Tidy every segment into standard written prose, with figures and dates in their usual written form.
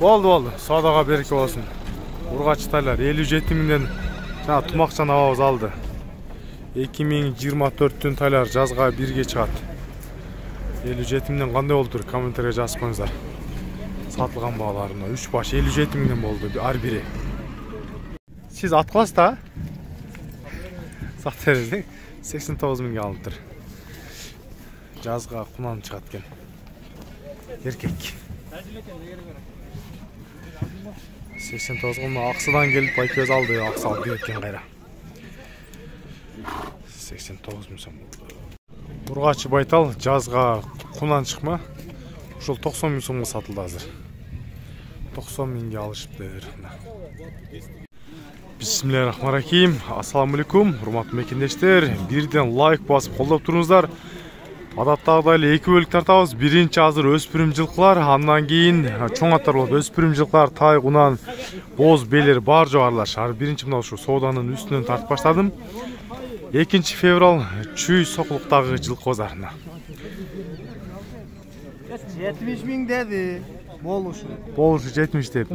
Oldu. Sadağa bereke olsun. Urgaçtайлар 57 миңден жана тумакчан абабыз алды. 2024-түн тайлар жазга бирге чыгат. 57 миңден кандай болду? Комментарийге жазып коюңуздар. Сатылган бааларына 3 баш 57 миңден болду ар бири. Сиз ат кыласыз да? Саттериз 89 миңге алыптыр. Жазга кунан чыгат экен. Эркек. 89 миң аксыдан келип байкөз алды, аксы алып кеткен кайра. 89 миң сом. Ургачы байтал жазга кунан чыкма. Ушул 90 миң сомго сатылды азыр. 90 миңге алышыптыр. Бисмиллахиррахманиррахим. Ассаламу алейкум, урматтуу мекендештер. Бирден лайк басып колдоп туруңуздар. Адаттагыдай эле 2 бөлүк тартабыз. Биринчи азыр өспүрүм жылкылар, андан кийин чоң аттар болот. Өспүрүм жылкылар, тай, кунан, боз, белер бар жоғарлаш. Биринчи мына ушу сооданын үстүнөн тартып баштадым. 2 февраль чүй сокулуктагы жылкы базарына. 70 миң деди. Болушу 70 деп.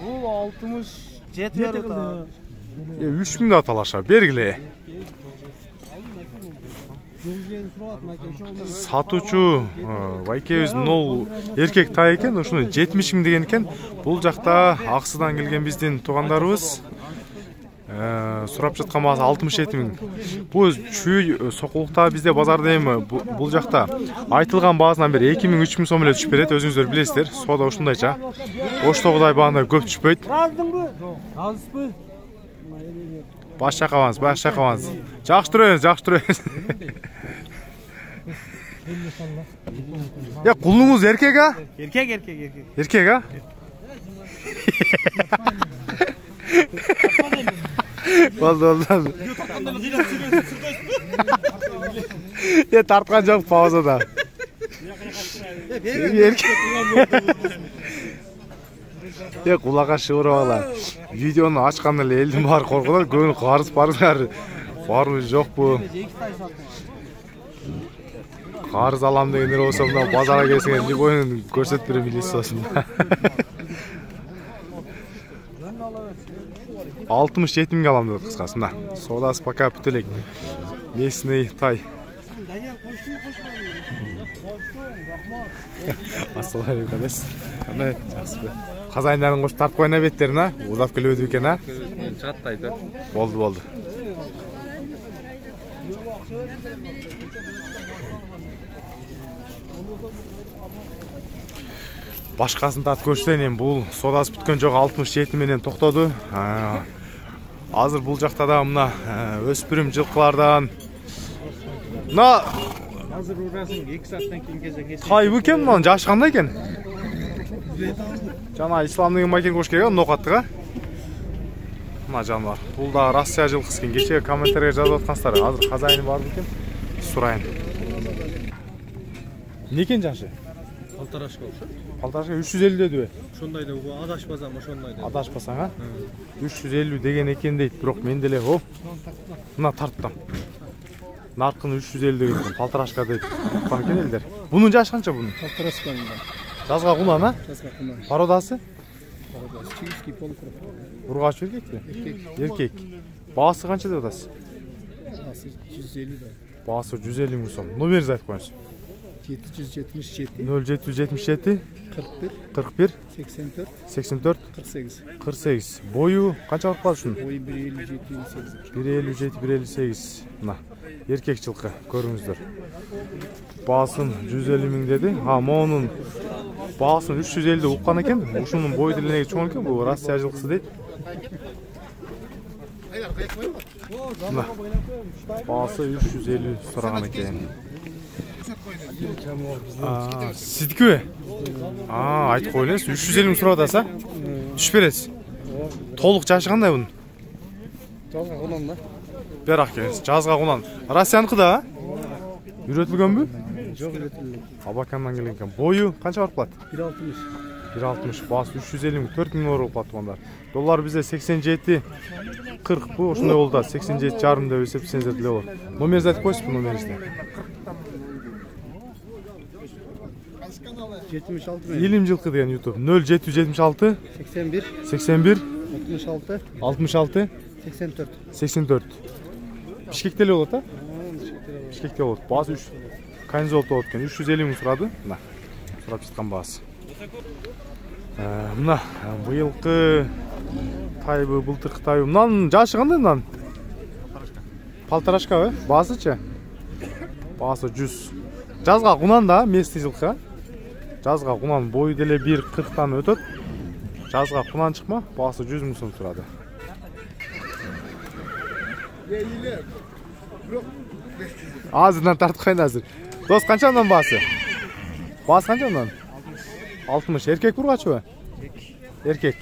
Бул 67 да. 3 миң да аталаша бергиле. Сатуучу байкебиз мынау эркек тай экен, ушуну 70 миң деген экен. Бул жакта аксыдан келген биздин туугандарыбыз сурап жаткан баасы 67 миң. Бул чүй сокулукта бизде базарда эми бул жакта айтылган баасынан бери 2 миң 3 миң сом эле түшүп берет, өзүңүздөр билесиздер. Соода ушундайча. Оштогудай баанда көп түшпөйт. Азбы? Баш чакабаңыз. Жакшы турабыз. Ya kulunuz erkek ha? Erkek. Erkek ha? Oldu. Ya tartkan çok pauzada. Erkek. Ya kulağa şıvırı valla. Videonu açkan ele eldim var korkular. Gönül karız parızlar. Var mı yok bu? Karız alam degenler olsa mına bazara gelsin liboyun көрсөтүп берем билесиз осунда. 67 миңге алам деп кыскасы мына. Соодасы пока бүт элек. Местный тай. Ассаламу алейкум. Кандай жакшы. Казайындарын кош тартып койна беттерин а? Узап келбеди экен а? Чаттайды. Болду. Башкасын тартып көрсөтейин, бул соодасы бүткөн жок 67 менен токтоду. Азыр бул жакта да мына өспүрүм жылкылардан. Мына Азыр урасың 2 сааттан кийин келсең. тай бекен, мына жашы кандай экен? Жана исламдын макен кош келген нокаттыга. Мына жандар. Бул да Россия жылкысы экен. Кече комментарийге жазып аткансыздар. Азыр казайыны бар бекен? Сурайын. Некен жашы? Алтарашка ошо. Алтарашка 350 дедиби? Ошондой деп адашпасам ошондой деп. Адашпасаң а? 350 деген экен дейт, бирок мен деле оп. Мына тарттым. Наркын 350 деген экен, алтарашка дейт. Уккан экен элдер. Бунун жашы канча бунун? Алтарашка. Жазга кунан а? Жазга кунан. Породасы? Чигиский полукроп. Ургач эркекпи? Эркек. Баасы канча деп атасыз? Баасы 150 да. Баасы 150 миң сом. Номерди айтып коюңуз. 777 0777 41 41 84 84 48. 48. Бою канча болуп калды шунун? Бою 157 157-158. Мына эркек жылкы көрүңүздөр. Баасын 150 миң деди. Монун баасын 350 уккан экен. Ушунун бою деле чоң экен. Бул Россия жылкысы дейт. Мына баасы 350 сураган экен. Сидикү? Айтып коелуңуз, 350 миң сурап атасыз, түшүп бересиз. Толук жашы кандай бунун? Жазга кунан да. Бер ак келиңиз. Жазга кунан. Россияныкы да? Үйрөтүлгөнбү? Жок, үйрөтүлгөн. Абакандан келген экен. Бою канча барып калат? 160. 160, баасы 350 миң, 4 миң болуп калат тугандар. Доллар бизде 87 40 бу, ошондой болду. 87,5 деп эсептесеңиздер деле болот. Номерди айтып коесузбу номеринизди? 76 mı? İlim жылқы деген YouTube 0776 81 81 66 66 84. 84. Бишкектеле болот а? Бишкекте болот. Баасы 3 Канизолто болот экен. 350 миң сурады. Мына. Сурап жаткан баасы. Мына быйылкы тайбы, былтыркы тайбы. Мынанын жашы кандай мынанын? Полторашка, баасычы? Баасы 100. Жазга кунан да местный жылкы. Жазга кунан бою деле 1.40-тан өтөт. Жазга кунан чыкма, баасы 100 миң сом турады. Азырдан тартып кайын азыр. Дос канчадан баасы? Баасы канчадан? 60. Эркек ургачыбы? Эркек.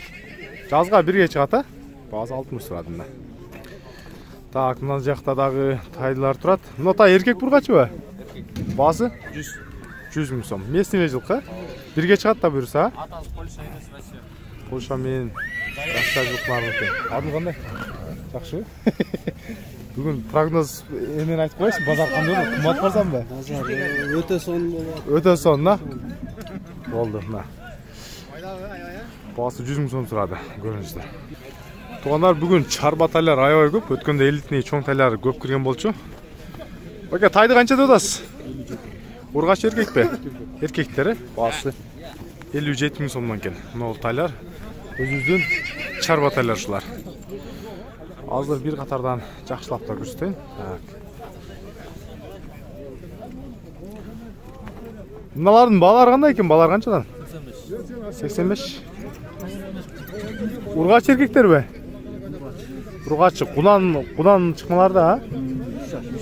Жазга бирге чыгат а? Баасы 60 турат мына. Так, мына жакта дагы тайлар турат. Мына тай эркек ургачыбы? Баасы 100 миң сом. Местный жылкы. Бирге чыгат да буюрса. Атасы Польша эмес Россия. Польша менен Россия жылкылары экен. Адың кандай? Жакшы. Бүгүн прогноз эмен айтып коесуң, базар кандай болот? Кымбат барсамбы? Bozor öte son bolot. Өтө сон, на. Болду, на. Баасы 100 миң сом турады, көрүңүздөр. Туугандар, бүгүн чарба тайлар аябай көп. Өткөндө элитный чоң тайлар көп кирген болчу. Бака, тайды канча деп атасыз? Ургач эркекпи? Эркектери баасы 57 миң сомдон экен. Мына тайлар өзүбүздүн чарба тайлар ушулар. Азыр bir катардан жакшылап да көрсөтөйүн. Мыналардын баалары кандай экен? Баалар канчадан? 85. Ургач эркектерби? Ургач кунан чыкмалар да,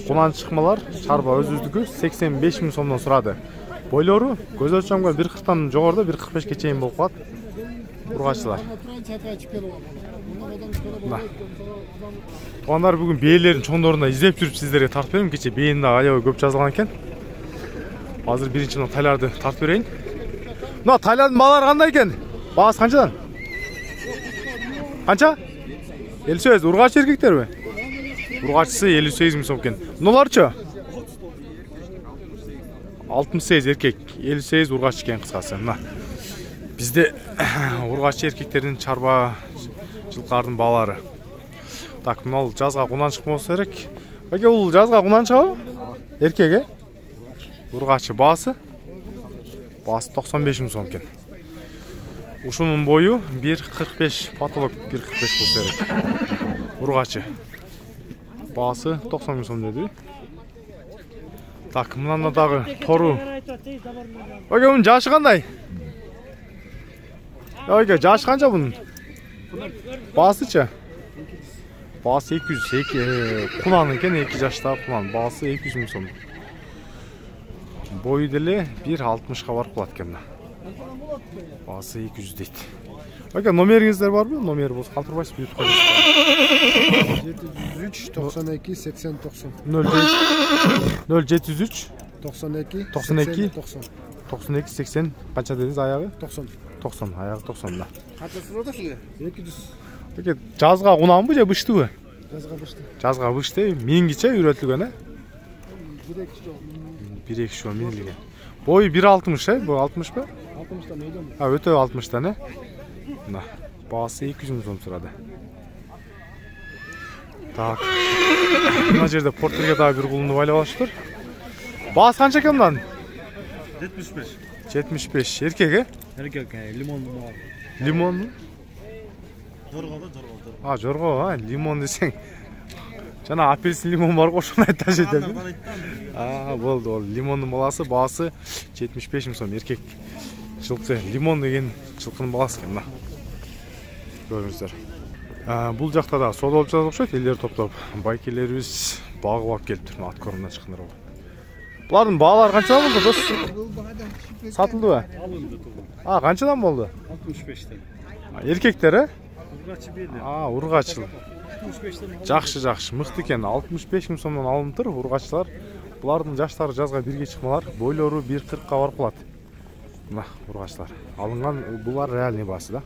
кунан чыкмалар чарба өзүбүздүкү 85 миң сомдон сурады. Бойлору көз өлчөмгө 1.40-тан жогоруда 1.45ке чейин болуп калат. Ургачылар. Туугандар, бүгүн бээлердин чоңдорунда издеп жүрүп сиздерге тартып берем. Кече бээни да аябай көп жазылган экен. Азыр биринчи мына тайларды тартып берейин. Мына тайлардын баалары кандай экен? Баасы канчадан? Канча? 58. Ургач эркектерби? Ургачысы 58 миң сом экен. Мыналарчы? 68 эркек, 58 ургач экен кыскасы. Мына бизде ургач эркектердин чарба жылкардын баалары. Так, мына жазга кунан чыкмаса керек. Баке, бул жазга кунан чыгабы? Эркек, э? Ургачы баасы 95 миң сом экен. Ушунун бою 1.45, потолок 1.45 болсо керек. Ургачы. Баасы 90 миң сом деди. Так, мына дагы тору. Баке, мунун жашы кандай? Баке, жашы канча бунун? Баасычы? Баасы 200, кунан экен, 2 жашта кунан. Баасы 200 миң сом. Бою деле 1.60га барып калат экен. Баасы 200 дейт. Баке, номериңиздер барбы? Номер болсо калтырбайсыз, бүтүп коесуз. 703 92 80 90. 0703 92 92 90. 92 80 канча дедиңиз аягы? 90. 90, аягы 90 да. Кантасы отасың? 200. Баке, жазга кунанбы же быштыбы? Жазга бышты. Жазга бышты, мингиче үйрөтүлгөн, э? 1-2 жол. 1-2 жол минилген. Бою 1.60, э? Бу 60 ба? 60-тан өйдөн. Өтө 60-тан, э? Мына, баасы 200 миң сом турады. Так. Мына жерде порттерге дагы бир кулунду байлап алыштыр. Баасы канча экен мындан? 75. 75. Эркек, э? Эркек, лимон бар. Лимон? Жорго да, жорго. А, жорго, а, лимон десең. Жана апельсин лимон бар ошону айташ эдем. А, болду. Лимондун баласы баасы 75 миң сом. Эркек жылкы. Лимон деген жылкынын баласы экен, мына. Көрүңүздөр. Бул жакта да соода болуп жатат окшойт, элдер топтоп. Байкелерибиз багып алып келиптир, ат корундан чыккандар болот. Булардын баалары канча болду, дос? Сатылдыбы? Алынды. А, канчадан болду? 65тен. Эркектер, э? Ургачы бели. А, ургач. 65тен. Жакшы, мыкты экен. 65 миң сомдон алынып, ургачылар. Булардын жаштары жазга бирге чыкмалар, бойлору 1.40га барып калат. Мына ургачылар. Алынган булар реальный баасы да.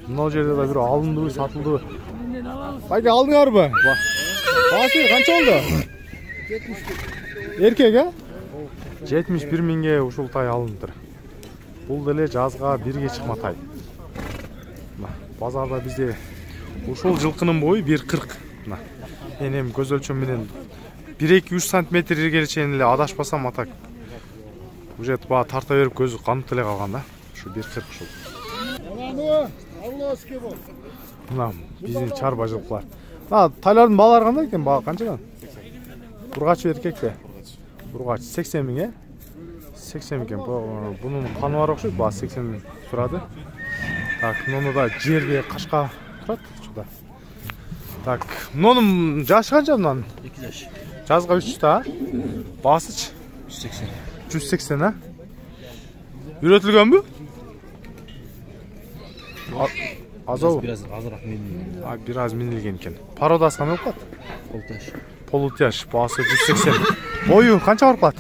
Мына жерде да бир алындыбы, сатылдыбы. Баке, алдыңарбы? Баасы канча болду? 71. Эркек, э? 71 миңге ушул тай алыныптыр. Бул деле жазга бирге чыкматай. Базарда бизде ушул жылкынын бою 1.40. Мына. Мен эми көз өлчөм менен 1-2-3 сантиметрге чейин эле адашпасам атак. Уже ба тарта берип көзү канып эле калган да. Ушу 1.40 ушул. Мына биздин чарба жылкылар. Мына тайлардын баалары кандай экен? Баа канчадан? Ургач эркекте. Ургач 80 миң, э? 80 миң. Бунун каны бар окшойт, баа 80 миң сурады. Так, муну да жерде кашка турат учуда. Так, мунун жашы канча мунун? 2 жаш. Жазга 3 да. Басыч 180. 180, а? Үйрөтүлгөнбү? Азабы? Biraz azırak minilgen. А, бир аз минилген экен. Пародасы кандай болуп калат? Poltaş. Полутяж, басы 180. Бою канча барып калат?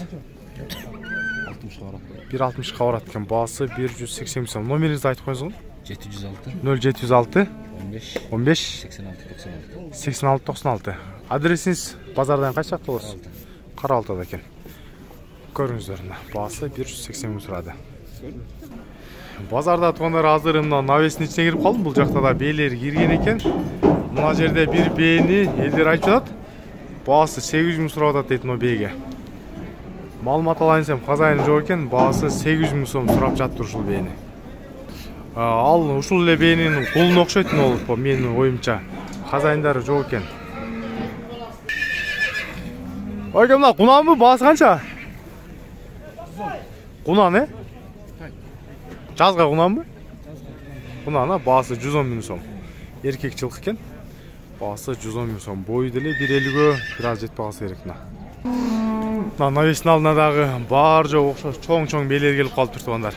60 karat. 1.60 барат экен, басы 180 сом. Номеринизди айтып коюңуз. 706. 0706 15. 15 86 96. 86 96. Адресиңиз базардан кайча жакта болосуз? Караалтада экен. Көрүңүздөр мына, басы 180 миң сурады. Базарда туугандар азыр мына навестин ичине кирип калдым. Бул жакта да бээлер кирген экен. Мына жерде бир бээни элдер айтып жатат. Баасы 800 миң сурап атат дейт мына бээге. Маалымат алайын десем, казайын жок экен, баасы 800 миң сом сурап жатыр ушул бээни. Ал ушул эле бээнин кулуна окшойт болуп, менин оюмча. Казайындары жок экен. Ойке, мына кунанбы? Баасы канча? Кунан, э? Жазга кунанбы? Кунан, баасы 110 миң сом. Эркек жылкы экен. Баасы 110 миң сом. Бою деле 1.50гө бир аз жетпей калса керек мына. Мына навестин алдына дагы бар жок окшош чоң-чоң бээлер келип калыптыр туугандар.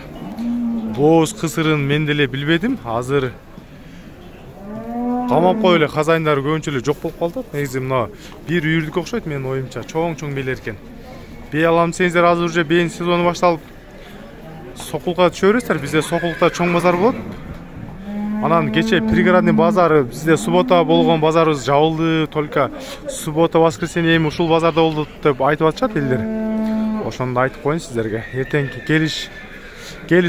Боз кысырын мен деле билбедим. Азыр камап коюп эле казайындары көбүнчө эле жок болуп калды. Негизи мына бир үйүрдүк окшойт менин оюмча. Чоң-чоң бээлер экен. Бей алам десеңиздер, азыр уже бейин сезону башталып Сокулукка түшө бересиздер. Бизде Сокулукта чоң базар болот. Анан кече пригородный базары, бизде суббота болгон базарыбыз жабылды. Только суббота, воскресенье эми ушул базарда болду деп айтып атышат элдер. Ошондо айтып коеюн сиздерге. Эртеңки келиш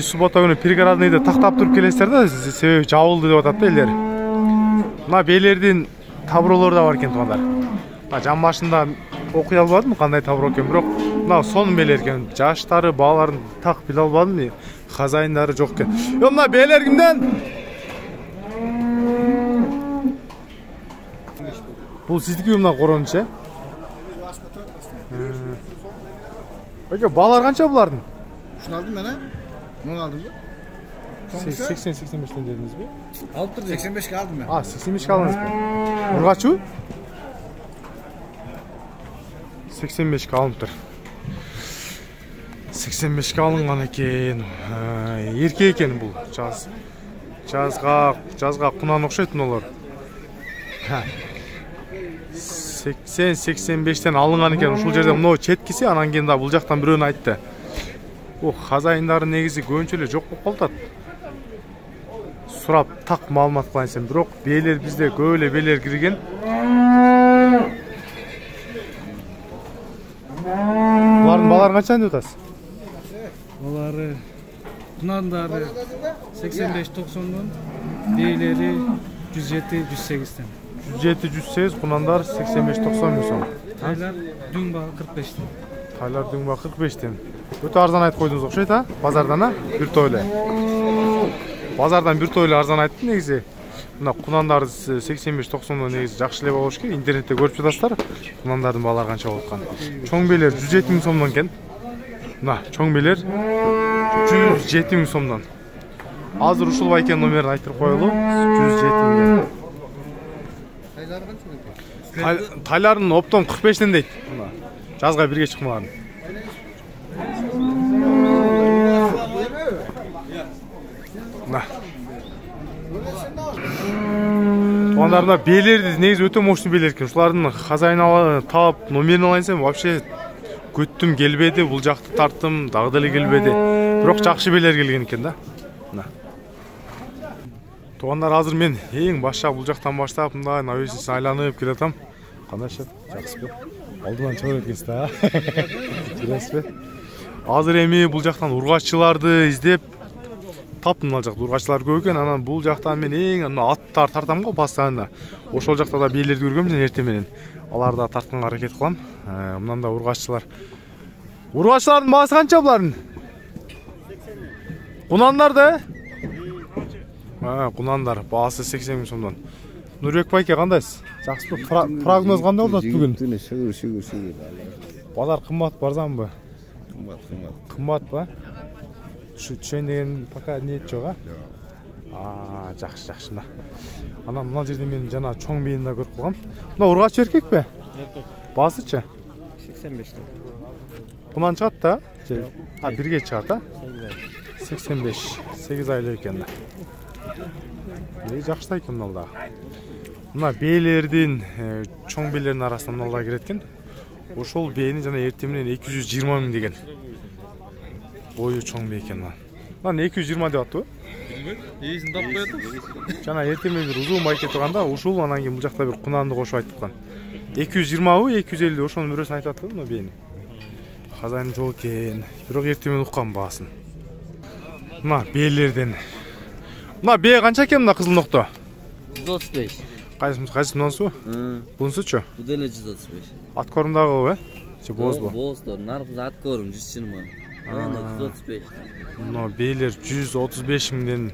суббота күнү пригородныйды тактап туруп келесиздер да, себеби жабылды деп атат да элдер. Мына бээлердин табролору да бар экен туугандар. Мына жан башында окуй албадым кандай табро экен, бирок мына сонун бээлер экен. Жаштары, бааларын так биле албадым. Казайындары жок экен. Мына бээлер кимден? Бул сиздики мына корончу, э? Баалар канча булардын? Ушуну алдым мен, муну алдымбы? 80-85 дедиңизби? Алып турду. 85 алдым мен. 85 алдыңызбы? Ургачу? 85 алыныптыр. 85 алынган экен. Эркек экен бул. Жазга кунан окшойт мыналар. 80-85тен алынган экен. Ушул жерде мына четкиси, анан кийин да бул жактан бирөөнү айтты. Казайындары негизи көбүнчө эле жок болуп калат. Сурап так маалымат кылайын десем, бирок бээлер бизде көп эле бээлер кирген. Булардын баалары канча деп атасыз? Олары кунандары 85-90'dan, бээлери 107-108'den. 107-108, кунандар 85-90 миң сом. Тайлар дүң баа 45'den. Тайлар дүң баа 45'ten. Өтө арзан айтып койдуңуз окшойт, а? Базардан, а? Бир тойле. Базардан бир тойле арзан айтты негизи. Мына кунандар 85-90'dan негизи жакшы эле болуш керек. Интернетте көрүп жатасыздар. Кунандардын баалары канча болуп аткан. Чоң бээлер 107 миң сомдон экен. Мына чоң бээлер 107 миң сомдон. Азыр ушул байкен номерин айтып коелу. 107 миң. Тайларын оптом 45'ten дейт. Мына жазга бирге чыкмаган. Мына. Туугандарда бээлерди негизи өтө мощный бээлер экен. Ушулардын казайын таап номерин алайын десем, вообще көттүм келбеди, бул жакты тарттым, дагы деле келбеди. Бирок жакшы бээлер келген экен да. Мына. Туугандар, азыр мен эң башка бул жактан баштап мындай навесин айланып келатам. Кандай шет? Жакшысызбы? Алдынан чыгып экенсиз да. Жүрөсүзбү? Азыр эми бул жактан ургаччыларды издеп таптым мына жакта ургачтар көп экен. Анан бул жактан мен эң мына аттар тартам го постоянно. Ошол жакта да бийлерди көргөм мен эртең менен. Аларды да тартканга аракет кылам. Мындан да ургаччылар. Ургачтардын баасы канча булардын? Кунандар да? Кунандар баасы 80 миң сомдон. Нурбек байке кандайсыз? Жакшыбы? Прогноз кандай болот бүгүн? Шүгүр. Базар кымбат барзамбы? Кымбат. Ба? Түшөйүн деген пока ниет жок, а? Жакшы. Анан мына жерде мен жана чоң бейни да көрүп калгам. Мына ургач эркекпи? Эркек. Баасычы? 85. Кунан чыгат да? Бирге чыгат, а? 85. 8 айлык экен да. Жакшы экен мына. Мына бээлердин, чоң бээлердин арасына мына кирет экен. Ошол бээни жана эртең менен 220 миң деген. Бою чоң бээ экен. Мына 220 деп аттыбы? Билбейм. Эйсин таппай атып. Жана эртең менен бир узун байке турганда, ушул анан кийин бул жакта бир кунанды кошуп айтыпкан. 220бы, 250 ошонун бирөөсүн айтып атты мына бээни. Хазайын жок экен. Бирок эртең менен уккан баасын. Мына бээлерден. Мына бээ канча экен мына кызыл нокто? 135. Кайсы мынансу? Бунсучу? Bu деле 135. Ат корумдагы Че бозбу? Боздор. Наркыз ат корум 120. Ана 135. Мына бээлер 135 миңден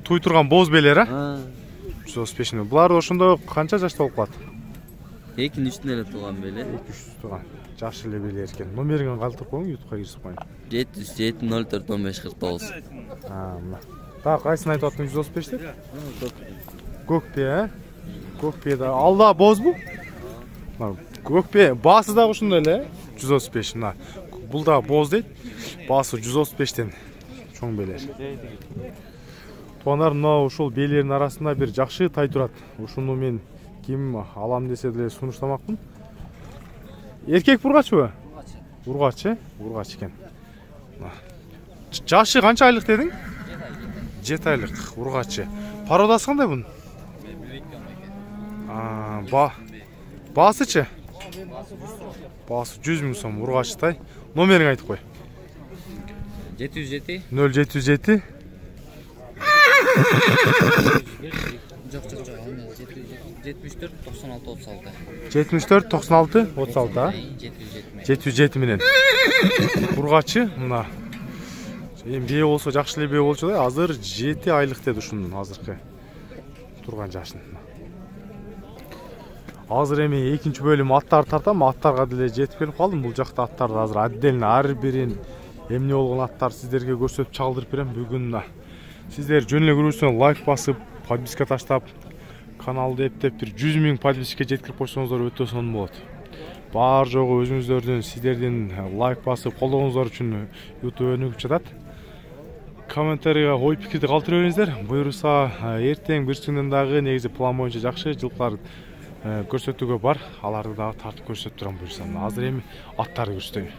туй турган боз бээлер, а? 135 миң. Булар ошондо канча жашта болуп калат? 2-3 эле туулган беле. 2-3 турган. Жакшы эле бээлер экен. Номерин калтырып коюң, YouTubeга кирсип коюң. 707041549. Мына. Так, кайсын айтып аттың 135 деп? Көкпе, Көкпе да. Алда бозбу? Көкпе, баасы да ушундай эле, 135. Мына. Бул да боз дейт. Баасы 135тен чоң бээлер. Тугандар, мына ушул бээлердин арасында бир жакшы тай турат. Ушуну мен ким алам десе деле сунуштамакмын. Эркек ургачбы? Ургач, ургач экен. Жашы канча айлык дедиң? 7 айлык ургачы. Пародасы кандай бунун? Баасычы? Баасы 100 миң сом ургачтай. Номериң айтып кой. 707 0707 Жок, 74 96 36. 74 96 36, а? 707 менен. Ургачы мына. Эми бээ болсо жакшы эле бээ болчу да, азыр 7 айлык деди ушунун азыркы турган жашын. Азыр эми экинчи бөлүм аттар тартам, аттарга деле жетип келип калдым. Бул жакта аттарды азыр отдельно ар бирин эмне болгон аттар сиздерге көрсөтүп чагылдырып берем бүгүн. Сиздер жөн эле көрүүсүн лайк басып, подписка таштап, каналды эптеп бир 100 миң подписка жеткирип койсоңуздар өтө сонун болот. Бар жогу өзүңүздөрдүн, сиздердин лайк басып колдооңуздар үчүн YouTube өнүгүп жатат. Комментарийга ой пикирди калтыра бериңиздер. Буюрса, эртең бир күндөн дагы негизи план боюнча жакшы жылкылар көрсөтүүгө бар. Аларды дагы тартып көрсөтүп турам буюрса. Азыр эми аттарды көрсөтөйүн.